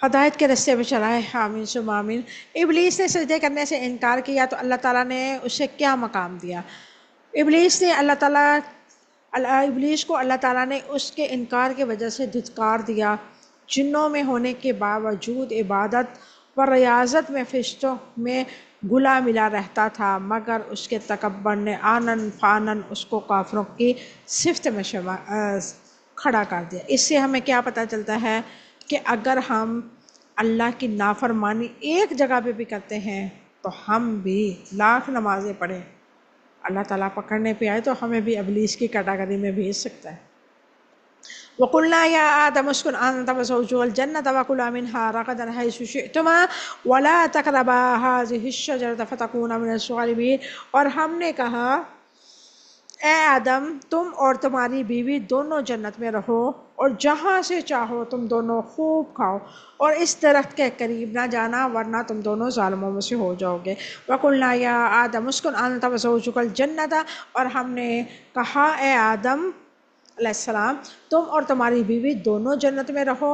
ہدایت کے رستے پہ چلائے، آمین ثم آمین۔ ابلیس نے سجدے کرنے سے انکار کیا تو اللہ تعالیٰ نے اسے کیا مقام دیا؟ ابلیس کو اللہ تعالیٰ نے اس کے انکار کی وجہ سے دھتکار دیا۔ جنوں میں ہونے کے باوجود عبادت و ریاضت میں فرشتوں میں گھلا ملا رہتا تھا، مگر اس کے تکبر نے آنن فانن اس کو کافروں کی صفت میں کھڑا کر دیا۔ اس سے ہمیں کیا پتہ چلتا ہے کہ اگر ہم اللہ کی نافرمانی ایک جگہ پہ بھی کرتے ہیں تو ہم بھی لاکھ نمازیں پڑھیں، اللہ تعالیٰ پکڑنے پہ آئے تو ہمیں بھی ابلیس کی کیٹاگری میں بھیج سکتا ہے۔ وَقُلْنَا يَا آدَمُ اسْكُنْ أَنْتَ وَزَوْجُكَ الْجَنَّةَ وَكُلَا مِنْهَا رَغَدًا حَيْثُ شِئْتُمَا وَلَا تَقْرَبَا هَٰذِهِ الشَّجَرَةَ فَتَكُونَا مِنَ الظَّالِمِينَ۔ اور ہم نے کہا، اے آدم، تم اور تمہاری بیوی دونوں جنت میں رہو اور جہاں سے چاہو تم دونوں خوب کھاؤ، اور اس درخت کے قریب نہ جانا ورنہ تم دونوں ظالموں میں سے ہو جاؤ گے۔ وَقُلْنَا يَا آدَمُ اسْكُنْ أَنْتَ وَزَوْجُكَ الْجَنَّةَ، اور ہم نے کہا اے آدم علیہ السلام، تم اور تمہاری بیوی دونوں جنت میں رہو۔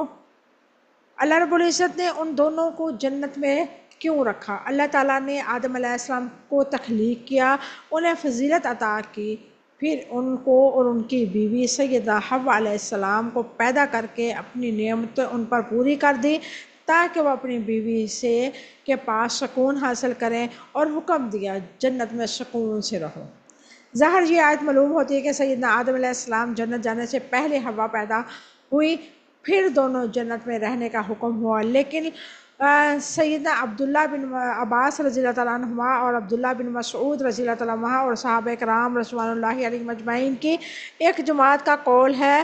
اللہ رب العزت نے ان دونوں کو جنت میں کیوں رکھا؟ اللہ تعالیٰ نے آدم علیہ السلام کو تخلیق کیا، انہیں فضیلت عطا کی، پھر ان کو اور ان کی بیوی سیدہ حوا علیہ السلام کو پیدا کر کے اپنی نعمتیں ان پر پوری کر دی تاکہ وہ اپنی بیوی کے پاس سکون حاصل کریں، اور حکم دیا جنت میں سکون سے رہو۔ ظاہر یہ آیت معلوم ہوتی ہے کہ سیدنا آدم علیہ السلام جنت جانے سے پہلے حوا پیدا ہوئی، پھر دونوں جنت میں رہنے کا حکم ہوا، لیکن سیدنا عبداللہ بن عباس رضی اللہ تعالیٰ عنہما اور عبداللہ بن مسعود رضی اللہ تعالیٰ عنہ اور صحابہ کرام رضوان اللہ علیہم اجمعین کی ایک جماعت کا قول ہے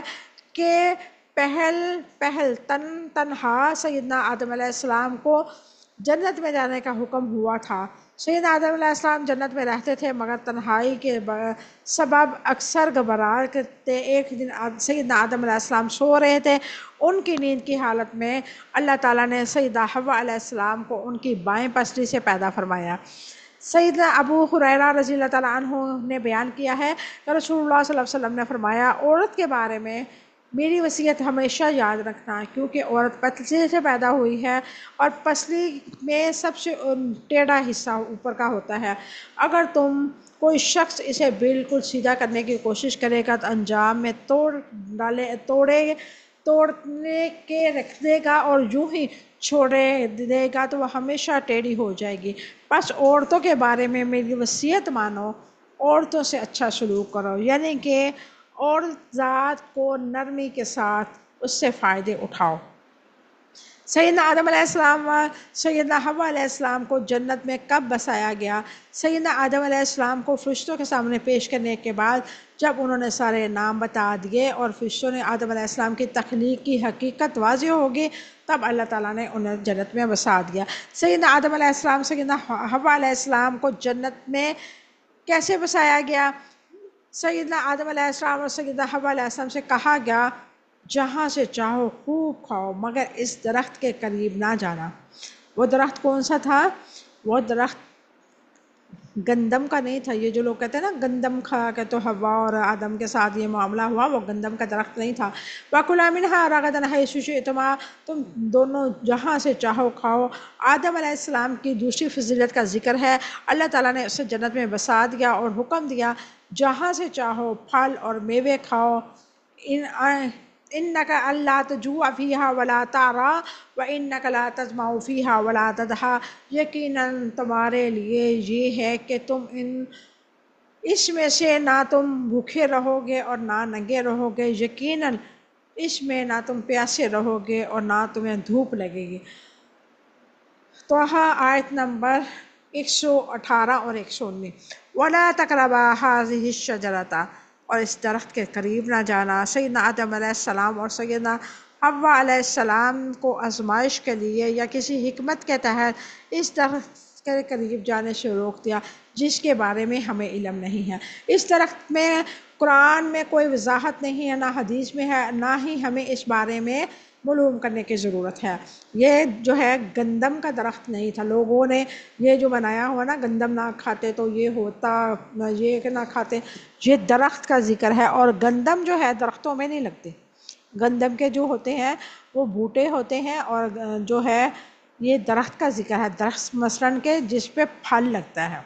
کہ پہل تنہا سیدنا آدم علیہ السلام کو جنت میں جانے کا حکم ہوا تھا۔ سیدنا آدم علیہ السلام جنت میں رہتے تھے مگر تنہائی کے سبب اکثر گھبراہٹ کرتے۔ ایک دن سیدنا آدم علیہ السلام سو رہے تھے، ان کی نیند کی حالت میں اللہ تعالیٰ نے سیدہ حوا علیہ السلام کو ان کی بائیں پسلی سے پیدا فرمایا۔ سیدنا ابو ہریرہ رضی اللہ تعالیٰ عنہ نے بیان کیا ہے کہ رسول اللہ صلی اللہ علیہ وسلم نے فرمایا، عورت کے بارے میں میری وصیت ہمیشہ یاد رکھنا، کیونکہ عورت پسلی سے پیدا ہوئی ہے اور پسلی میں سب سے ٹیڑھا حصہ اوپر کا ہوتا ہے۔ اگر تم کوئی شخص اسے بالکل سیدھا کرنے کی کوشش کرے گا تو انجام میں توڑنے کے رکھ دے گا، اور یوں ہی چھوڑے دے گا تو وہ ہمیشہ ٹیڑھی ہو جائے گی۔ بس عورتوں کے بارے میں میری وصیت مانو، عورتوں سے اچھا سلوک کرو، یعنی کہ عورت ذات کو نرمی کے ساتھ اس سے فائدے اٹھاؤ۔ سیدنا آدم علیہ السلام و سیدنا حوا علیہ السلام کو جنت میں کب بسایا گیا؟ سیدنا آدم علیہ السلام کو فرشتوں کے سامنے پیش کرنے کے بعد جب انہوں نے سارے نام بتا دیے اور فرشتوں نے آدم علیہ السلام کی تخلیق کی حقیقت واضح ہوگی، تب اللہ تعالیٰ نے انہیں جنت میں بسا دیا۔ سیدنا آدم علیہ السلام سیدنا حوا علیہ السلام کو جنت میں کیسے بسایا گیا؟ سیدنا آدم علیہ السلام اور سیدنا حوا علیہ السلام سے کہا گیا، جہاں سے چاہو خوب کھاؤ مگر اس درخت کے قریب نہ جانا۔ وہ درخت کون سا تھا؟ وہ درخت گندم کا نہیں تھا۔ یہ جو لوگ کہتے ہیں نا گندم کھا کے تو حوا اور آدم کے ساتھ یہ معاملہ ہوا، وہ گندم کا درخت نہیں تھا۔ وَكُلَا مِنْهَا رَغَدًا حَيْثُ شِئْتُمَا، تم دونوں جہاں سے چاہو کھاؤ۔ آدم علیہ السلام کی دوسری فضیلت کا ذکر ہے، اللہ تعالیٰ نے اسے جنت میں بسا دیا اور حکم دیا، جہاں سے چاہو پھل اور میوے کھاؤ۔ إِنَّكَ أَلَّا تَجُوعَ فِيهَا وَلَا تَعْرَىٰ وَإِنَّكَ لَا تَظْمَأُ فِيهَا وَلَا تَضْحَىٰ، یقیناً تمہارے لیے یہ ہے کہ تم اس میں سے نہ تم بھوکے رہو گے اور نہ ننگے رہو گے، یقیناً اس میں نہ تم پیاسے رہو گے اور نہ تمہیں دھوپ لگے گی۔ طٰہٰ آیت نمبر 118 اور 119۔ وَلَا تَقْرَبَا هَٰذِهِ الشَّجَرَةَ، اور اس درخت کے قریب نہ جانا۔ سیدنا آدم علیہ السلام اور سیدنا حوا علیہ السلام کو آزمائش کے لیے یا کسی حکمت کے تحت اس درخت کے قریب جانے سے روک دیا جس کے بارے میں ہمیں علم نہیں ہے۔ اس درخت میں قرآن میں کوئی وضاحت نہیں ہے، نہ حدیث میں ہے، نہ ہی ہمیں اس بارے میں معلوم کرنے کی ضرورت ہے۔ یہ جو ہے گندم کا درخت نہیں تھا، لوگوں نے یہ جو بنایا ہوا نا گندم نہ کھاتے تو یہ ہوتا، یہ کہ نہ کھاتے، یہ درخت کا ذکر ہے۔ اور گندم جو ہے درختوں میں نہیں لگتے، گندم کے جو ہوتے ہیں وہ بوٹے ہوتے ہیں، اور جو ہے یہ درخت کا ذکر ہے، درخت مثلاً کے جس پہ پھل لگتا ہے۔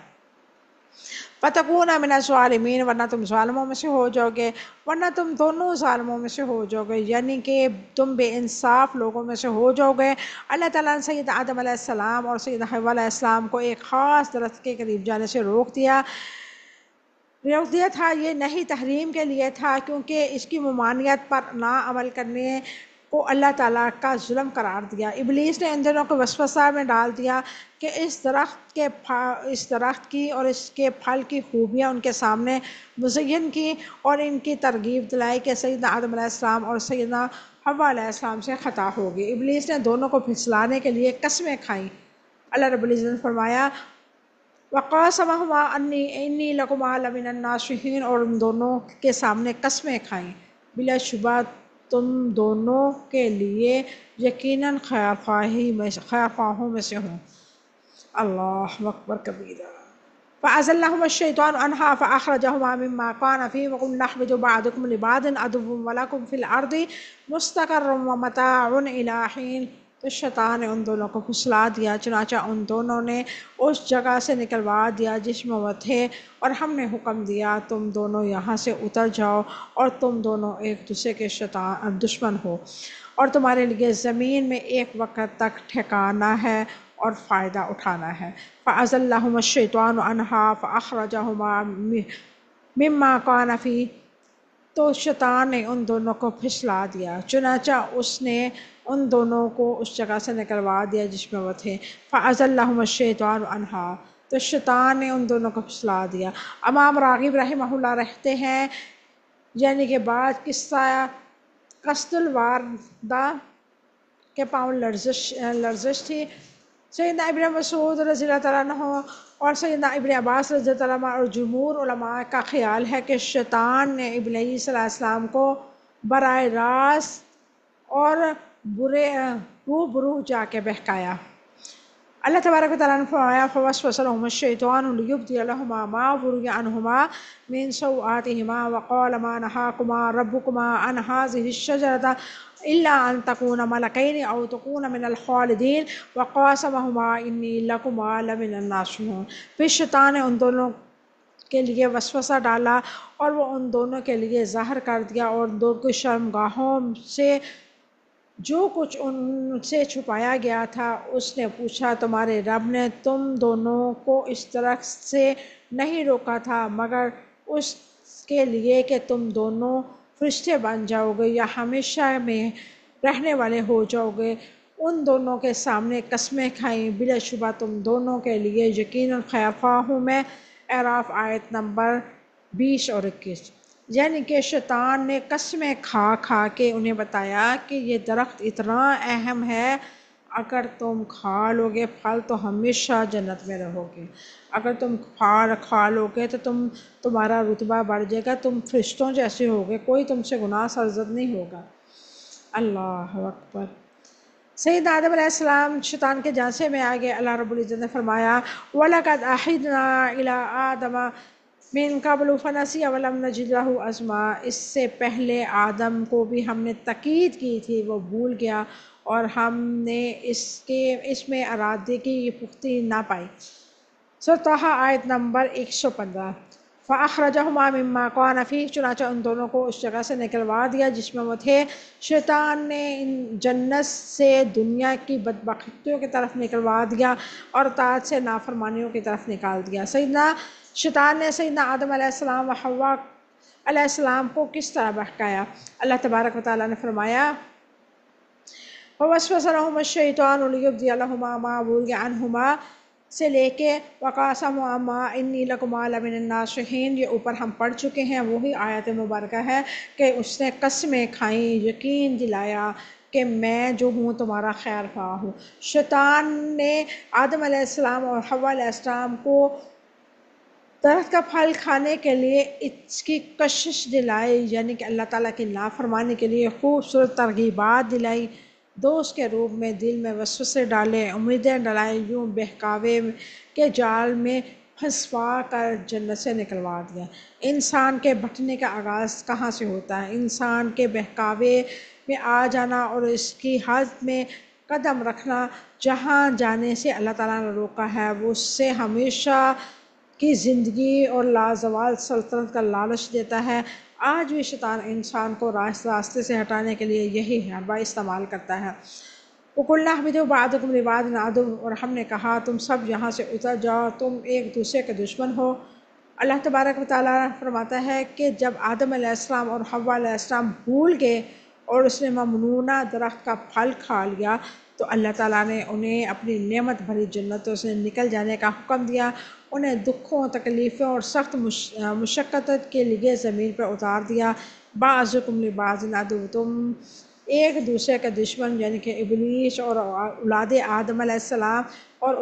فَتَكُونَ مِنَ الظَّالِمِينَ، ورنہ تم ظالموں میں سے ہو جاؤ گے، ورنہ تم دونوں ظالموں میں سے ہو جاؤ گے، یعنی کہ تم بے انصاف لوگوں میں سے ہو جاؤ گے۔ اللہ تعالیٰ نے سید آدم علیہ السلام اور سید حوا علیہ السلام کو ایک خاص درخت کے قریب جانے سے روک دیا تھا۔ یہ نہیں تحریم کے لیے تھا، کیونکہ اس کی ممانعت پر نہ عمل کرنے کو اللہ تعالیٰ کا ظلم قرار دیا۔ ابلیس نے ان دونوں کو وسوسہ میں ڈال دیا کہ اس درخت کی اور اس کے پھل کی خوبیاں ان کے سامنے مزین کی اور ان کی ترغیب دلائی کہ سیدنا آدم علیہ السلام اور سیدنا حوا علیہ السلام سے خطا ہوگی۔ ابلیس نے دونوں کو پھسلانے کے لیے قسمیں کھائیں۔ اللہ رب العزت نے فرمایا، وَقَاسَمَهُمَا إِنِّي لَكُمَا لَمِنَ النَّاصِحِينَ، اور ان دونوں کے سامنے قسمیں کھائیں، بلا شبہ تم دونوں کے لیے یقیناً خیر خواہوں میں سے ہوں۔ اللہ اکبر کبیرہ۔ فَأَزَلَّهُمَا الشَّيْطَانُ عَنْهَا فَأَخْرَجَهُمَا مِمَّا كَانَ فِيهِ وَقُلْنَا اهْبِطُوا بَعْضُكُمْ لِبَعْضٍ عَدُوٌّ وَلَكُمْ فِي الْأَرْضِ مُسْتَقَرٌّ وَمَتَاعٌ إِلَىٰ حِينٍ۔ تو شیطان نے ان دونوں کو پھسلا دیا، چنانچہ ان دونوں نے اس جگہ سے نکلوا دیا جس میں وہ تھے، اور ہم نے حکم دیا تم دونوں یہاں سے اتر جاؤ، اور تم دونوں ایک دوسرے کے دشمن ہو، اور تمہارے لیے زمین میں ایک وقت تک ٹھکانا ہے اور فائدہ اٹھانا ہے۔ فَأَزَلَّهُمَا الشَّيْطَانُ عَنْهَا فَأَخْرَجَهُمَا مِمَّا كَانَ فِيهِ، تو شیطان نے ان دونوں کو پھسلا دیا، چنانچہ اس نے ان دونوں کو اس جگہ سے نکلوا دیا جس میں وہ تھے۔ فَأَزَلَّهُمَا الشَّيْطَانُ عَنْهَا، تو شیطان نے ان دونوں کو پھسلا دیا۔ امام راغب رحمہ اللہ رہتے ہیں، یعنی کہ بعض قصہ قصد الواردہ کے پاؤں لرزش تھی۔ سیدنا ابن مسعود رضی اللہ تعالیٰ عنہ اور سیدنا ابن عباس رضی اللہ تعالیٰ عنہ اور جمہور علماء کا خیال ہے کہ شیطان نے ابلیس صلی اللہ علیہ وسلم کو براہ راست اور روبرو جا کے بہکایا۔ اللہ تبارک و تعالیٰ نے فرمایا فوسوس لهما الشیطان لیبدی لهما ما وري عنهما من سوآتهما وقال ما نهاكما ربكما عن هذه الشجرة إلا أن تكونا ملكين أو تكونا من الخالدين وقاسمهما إني لكما لمن الناصحين۔ پھر شیطان نے ان دونوں کے لیے وسوسہ ڈالا اور وہ ان دونوں کے لیے ظاہر کر دیا اور ان دونوں کی شرمگاہوں سے جو کچھ ان سے چھپایا گیا تھا۔ اس نے پوچھا تمہارے رب نے تم دونوں کو اس درخت سے نہیں روکا تھا مگر اس کے لیے کہ تم دونوں فرشتے بن جاؤ گے یا ہمیشہ میں رہنے والے ہو جاؤ گے۔ ان دونوں کے سامنے قسمیں کھائیں، بلا شبہ تم دونوں کے لیے یقیناً خیر خواہ ہوں میں۔ اعراف آیت نمبر 20 اور 21۔ یعنی کہ شیطان نے قسمیں کھا کھا کے انہیں بتایا کہ یہ درخت اتنا اہم ہے، اگر تم کھا لو گے پھل تو ہمیشہ جنت میں رہو گے، اگر تم پھل کھا لو گے تو تمہارا رتبہ بڑھ جائے گا، تم فرشتوں جیسے ہوگے، کوئی تم سے گناہ سرزد نہیں ہوگا۔ اللہ اکبر۔ سیدنا آدم علیہ السلام شیطان کے جانسے میں آگے اللہ رب العزت نے فرمایا وَلَقَدْ أَحِدْنَا إِلَىٰ آدَمَ مِن قَبْلُ فَنَسِيَ وَلَمْ نَجِدْ لَهُ عَزْمًا۔ اس سے پہلے آدم کو بھی ہم نے تاکید کی تھی، وہ بھول گیا اور ہم نے اس میں ارادے کی یہ پختگی نہ پائی۔ سورۃ طٰہٰ آیت نمبر 115۔ فَأَخْرَجَهُمَا مِمَّا كَانَ فِيهِ، چنانچہ ان دونوں کو اس جگہ سے نکلوا دیا جس میں وہ تھے۔ شیطان نے ان جنت سے دنیا کی بدبختیوں کی طرف نکلوا دیا اور اطاعت سے نافرمانیوں کی طرف نکال دیا۔ شیطان نے سیدنا آدم علیہ السلام و حوا علیہ السلام کو کس طرح بہکایا؟ اللہ تبارک و تعالیٰ نے فرمایا فَوَسْوَسَ لَهُمَا الشَّيْطَانُ لِيُبْدِيَ لَهُمَا مَا وُرِيَ عَنْهُمَا سے لے کے وَقَاسَمَهُمَا إِنِّي لَكُمَا لَمِنَ النَّاصِحِينَ، یہ اوپر ہم پڑھ چکے ہیں، وہی آیت مبارکہ ہے کہ اس نے قسمیں کھائیں، یقین دلایا کہ میں جو ہوں تمہارا خیر خواہ ہوں۔ شیطان نے آدم علیہ السلام اور حوا علیہ السلام کو درخت کا پھل کھانے کے لیے اس کی کشش دلائی، یعنی کہ اللہ تعالیٰ کی نافرمانی کے لیے خوبصورت ترغیبات دلائی، دوست کے روپ میں دل میں وسوسے ڈالے، امیدیں ڈالائیں، یوں بہکاوے کے جال میں پھنسوا کر جنت سے نکلوا دیا۔ انسان کے بھٹکنے کا آغاز کہاں سے ہوتا ہے؟ انسان کے بہکاوے میں آ جانا اور اس کی حد میں قدم رکھنا، جہاں جانے سے اللہ تعالیٰ نے روکا ہے، وہ اس سے ہمیشہ کی زندگی اور لازوال سلطنت کا لالچ دیتا ہے۔ آج بھی شیطان انسان کو راستے سے ہٹانے کے لیے یہی حربہ استعمال کرتا ہے۔ وَقُلْنَا اهْبِطُوا بَعْضُكُمْ لِبَعْضٍ عَدُوٌّ، اور ہم نے کہا تم سب یہاں سے اتر جاؤ، تم ایک دوسرے کے دشمن ہو۔ اللہ تبارک و تعالیٰ فرماتا ہے کہ جب آدم علیہ السلام اور حوا علیہ السلام بھول گئے اور اس نے ممنوعہ درخت کا پھل کھا لیا تو اللہ تعالیٰ نے انہیں اپنی نعمت بھری جنتوں سے نکل جانے کا حکم دیا، انہیں دکھوں، تکلیفوں اور سخت مشقت کے لیے زمین پر اتار دیا۔ بعضکم لبعض عدو، تم ایک دوسرے کے دشمن، یعنی کہ ابلیس اور اولاد آدم علیہ السلام اور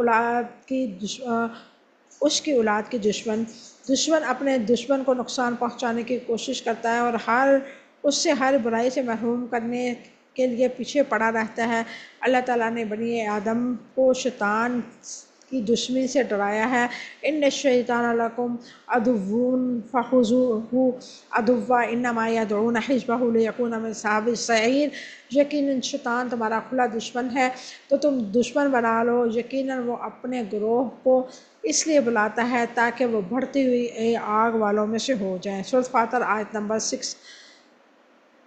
اس کی اولاد کی دشمن اپنے دشمن کو نقصان پہنچانے کی کوشش کرتا ہے اور اس سے ہر برائی سے محروم کرنے کے لیے پیچھے پڑا رہتا ہے۔ اللہ تعالیٰ نے بنی آدم کو شیطان کی دشمنی سے ڈرایا ہے۔ ان الشیطان لکم عدو فخذوہ عدوا انما یدعون حزبہ لیکون من اصحاب السعیر، یقیناً شیطان تمہارا کھلا دشمن ہے تو تم دشمن بنا لو، یقیناً وہ اپنے گروہ کو اس لیے بلاتا ہے تاکہ وہ بڑھتی ہوئی آگ والوں میں سے ہو جائیں۔ سورۃ فاطر آیت نمبر 6۔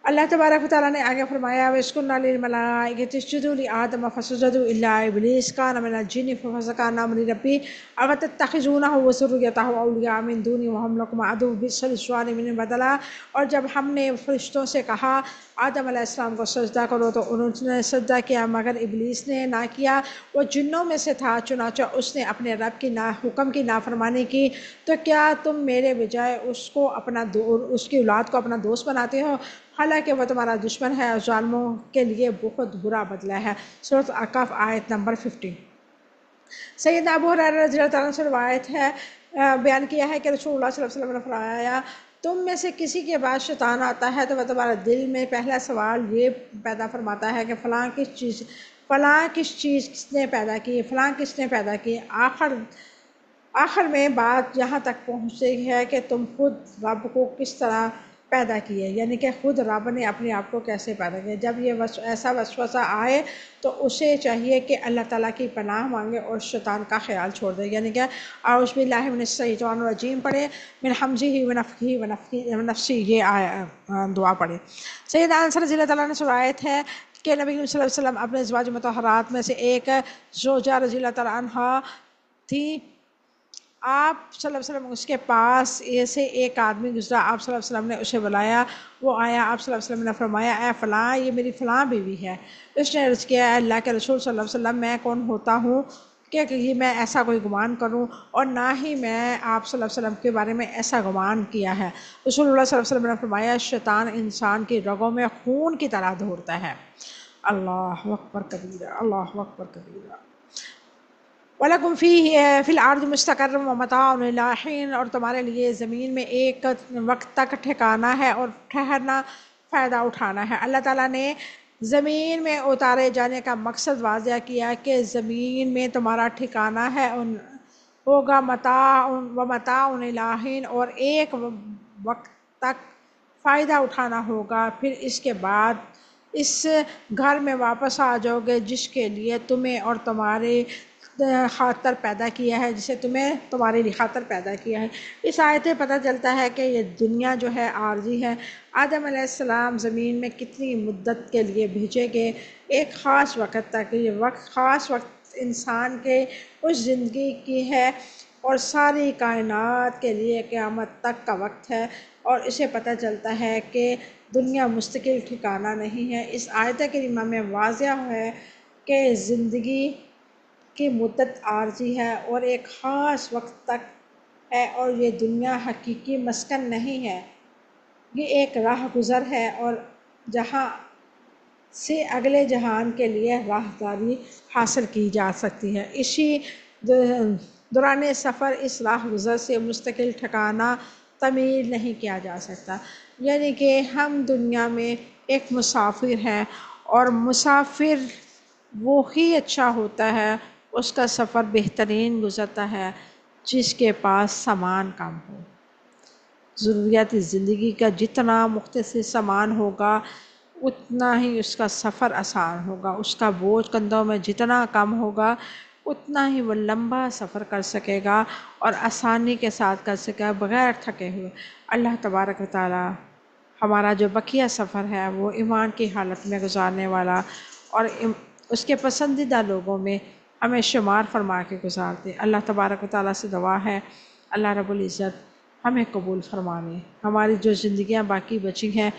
اللہ تبارک و تعالیٰ نے آگے فرمایا وَإِذْ لِلْمَلَائِكَةِ اسْجُدُوا لِآدَمَ فَسَجَدُوا إِلَّا إِبْلِيسَ كَانَ مِنَ الْجِنِّ فَفَسَقَ عَنْ أَمْرِ رَبِّهِ أَفَتَتَّخِذُونَهُ وَذُرِّيَّتَهُ أَوْلِيَاءَ مِن دُونِي وَهُمْ لَكُمْ عَدُوٌّ بِئْسَ لِلظَّالِمِينَ بَدَلًا۔ اور جب ہم نے فرشتوں سے کہا آدم علیہ السلام کو سجدہ کرو تو انہوں نے سجدہ کیا مگر ابلیس نے نہ کیا، وہ جنوں میں سے تھا، چنانچہ اس نے اپنے رب کی حکم کی نافرمانی کی۔ تو کیا تم میرے بجائے اس کی اولاد کو اپنا دوست بناتے ہو؟ حالانکہ وہ تمہارا دشمن ہے اور ظالموں کے لیے بہت برا بدلہ ہے۔ سورۃ الاعراف آیت نمبر 50۔ سیدنا ابو ہریرہ رضی اللہ تعالیٰ عنہ سے روایت ہے، بیان کیا ہے کہ رسول اللہ صلی اللہ علیہ وسلم نے فرمایا، تم میں سے کسی کے بعد شیطان آتا ہے تو وہ تمہارے دل میں پہلا سوال یہ پیدا فرماتا ہے کہ فلاں کس چیز کس نے پیدا کی، فلاں کس نے پیدا کی۔ آخر میں بات یہاں تک پہنچتی ہے کہ تم خود رب کو کس طرح پیدا کیے، یعنی کہ خود رب نے اپنے آپ کو کیسے پیدا کیا۔ جب یہ ایسا وسوسہ آئے تو اسے چاہیے کہ اللہ تعالیٰ کی پناہ مانگے اور شیطان کا خیال چھوڑ دے، یعنی کہ اعوذ باللہ من الشیطان الرجیم پڑھے، من حمزہ ونفخہ ونفثہ، یہ دعا پڑھے۔ سیدنا انس رضی اللہ تعالیٰ عنہ سے روایت ہے کہ نبی صلی اللہ علیہ وسلم اپنے ازواج مطہرات میں سے ایک زوجہ رضی اللہ تعالیٰ عنہ تھی، آپ صلی اللہ علیہ وسلم اس کے پاس ایسے ایک آدمی گزرا، آپ صلی اللہ علیہ وسلم نے اسے بلایا، وہ آیا، آپ صلی اللہ علیہ وسلم نے فرمایا، اے فلاں، یہ میری فلاں بیوی ہے۔ اس نے عرض کیا، اے اللہ کے رسول صلی اللہ علیہ وسلم، میں کون ہوتا ہوں کہ میں ایسا کوئی گمان کروں، اور نہ ہی میں آپ صلی اللہ علیہ وسلم کے بارے میں ایسا گمان کیا ہے۔ رسول اللہ صلی اللہ علیہ وسلم نے فرمایا، شیطان انسان کی رگوں میں خون کی طرح دوڑتا ہے۔ اللہ اکبر کبیرہ، اللہ اکبر کبیرہ۔ وَلَكُمْ فِيهِ فِي الْأَرْضِ مُسْتَقَرٌّ وَمَتَاعٌ إِلَىٰ حِينٍ، اور تمہارے لیے زمین میں ایک وقت تک ٹھکانا ہے اور ٹھہرنا، فائدہ اٹھانا ہے۔ اللہ تعالیٰ نے زمین میں اتارے جانے کا مقصد واضح کیا کہ زمین میں تمہارا ٹھکانا ہے ہوگا، وَمَتَاعٌ إِلَىٰ حِينٍ، اور ایک وقت تک فائدہ اٹھانا ہوگا، پھر اس کے بعد اس گھر میں واپس آ جاؤ گے جس کے لیے تمہیں اور تمہارے خاطر پیدا کیا ہے، جسے تمہیں تمہارے لیے خاطر پیدا کیا ہے۔ اس آیت سے پتہ چلتا ہے کہ یہ دنیا جو ہے عارضی ہے۔ آدم علیہ السلام زمین میں کتنی مدت کے لیے بھیجے گئے، ایک خاص وقت تک، یہ خاص وقت انسان کے اس زندگی کی ہے اور ساری کائنات کے لیے قیامت تک کا وقت ہے، اور اسے پتہ چلتا ہے کہ دنیا مستقل ٹھکانہ نہیں ہے۔ اس آیت کریمہ میں واضح ہے کہ زندگی کی مدت عارضی ہے اور ایک خاص وقت تک ہے، اور یہ دنیا حقیقی مسکن نہیں ہے، یہ ایک راہ گزر ہے، اور جہاں سے اگلے جہان کے لیے راہداری حاصل کی جا سکتی ہے۔ اسی دوران سفر اس راہ گزر سے مستقل ٹھکانہ تعمیر نہیں کیا جا سکتا، یعنی کہ ہم دنیا میں ایک مسافر ہیں، اور مسافر وہی اچھا ہوتا ہے، اس کا سفر بہترین گزرتا ہے جس کے پاس سامان کم ہو۔ ضروریات زندگی کا جتنا مختصر سامان ہوگا اتنا ہی اس کا سفر آسان ہوگا، اس کا بوجھ کندھوں میں جتنا کم ہوگا اتنا ہی وہ لمبا سفر کر سکے گا اور آسانی کے ساتھ کر سکے گا، بغیر تھکے ہوئے۔ اللہ تبارک و تعالی ہمارا جو بقیہ سفر ہے وہ ایمان کی حالت میں گزارنے والا اور اس کے پسندیدہ لوگوں میں ہمیں شمار فرما کے گزار دے۔ اللہ تبارک و تعالیٰ سے دعا ہے، اللہ رب العزت ہمیں قبول فرمانے، ہماری جو زندگیاں باقی بچی ہیں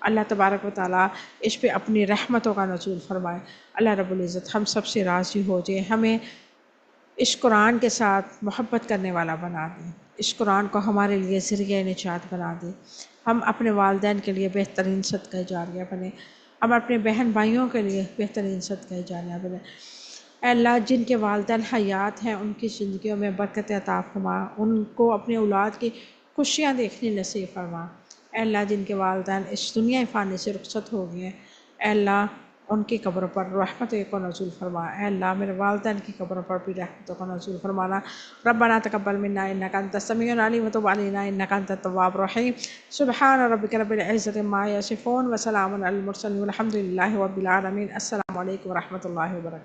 اللہ تبارک و تعالیٰ اس پہ اپنی رحمتوں کا نزول فرمائے۔ اللہ رب العزت ہم سب سے راضی ہو جائے، ہمیں اس قرآن کے ساتھ محبت کرنے والا بنا دے، اس قرآن کو ہمارے لیے ذریعہ نجات بنا دے، ہم اپنے والدین کے لیے بہترین صدقہ جاریہ بنے، ہم اپنے بہن بھائیوں کے لیے بہترین صدقہ جاریہ بنے۔ اے اللہ، جن کے والدین حیات ہیں ان کی زندگیوں میں برکت عطا فرما، ان کو اپنے اولاد کی خوشیاں دیکھنی نصیب فرما۔ اے اللہ، جن کے والدین اس دنیا فانی سے رخصت ہو گئے ہیں، اے اللہ ان کی قبروں پر رحمتوں کو نزول فرما۔ اے اللہ میرے والدین کی قبروں پر بھی رحمتوں کو نزول فرمانا۔ ربنا تقبل منا انک انت السمیع العلیم وتب علینا انک انت التواب الرحیم۔ سبحان ربک رب العزۃ عما یصفون وسلام علی المرسلین والحمد للہ رب العالمین۔ السلام علیکم ورحمۃ اللہ وبرکاتہ۔